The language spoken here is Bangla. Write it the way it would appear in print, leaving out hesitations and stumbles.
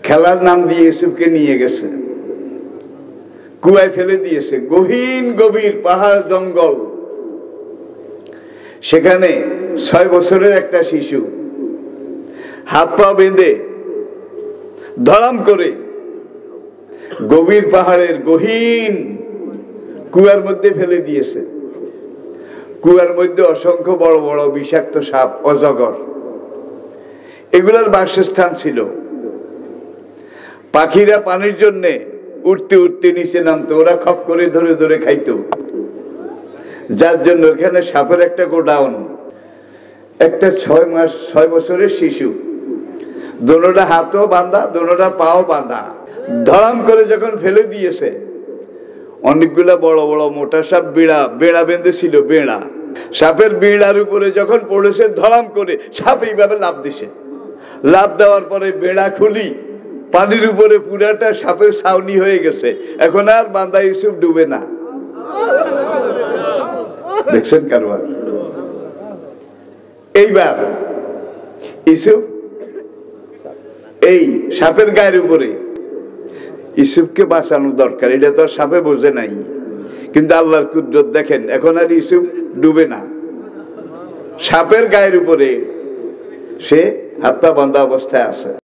খেলার নাম দিয়ে ইউসুফকে নিয়ে গেছে, কুয়ায় ফেলে দিয়েছে। গহীন গভীর পাহাড় জঙ্গল, সেখানে 6 বছরের একটা শিশু হাত পা বেঁধে ধড়াম করে গভীর পাহাড়ের গহীন কুয়ার মধ্যে ফেলে দিয়েছে। কুয়ার মধ্যে অসংখ্য বড় বড় বিষাক্ত সাপ, অজগর, এগুলার বাসস্থান ছিল। পাখিরা পানির জন্যে উঠতে উঠতে নিচে নামতো, ওরা খপ করে ধরে ধরে খাইতো, যার জন্য এখানে সাপের একটা গোডাউন। একটা 6 বছরের শিশু, দোনোটা হাতও বাঁধা, দোনোটা পাও বাঁধা, ধড়াম করে যখন ফেলে দিয়েছে, অনেকগুলা বড় বড় মোটা সাপ বেড়া বেঁধেছিল, বেড়া, সাপের বেড়ার উপরে যখন পড়েছে ধড়াম করে, সাপ এইভাবে লাফ দিছে। লাফ দেওয়ার পরে বেড়া খুলি, পানির উপরে পুরাটা সাপের ছাউনি হয়ে গেছে। এখন আর বান্দা ইউসুফ ডুবে না। দেখছেন কারবার? এইবার ইউসুফ এই সাপের গায়ের উপরে, ইউসুফকে বাঁচানো দরকার, এটা তো সাপে বোঝে নাই, কিন্তু আল্লাহর কুদরত দেখেন, এখন আর ইউসুফ ডুবে না। সাপের গায়ের উপরে সে হাত পা বাঁধা অবস্থায় আছে।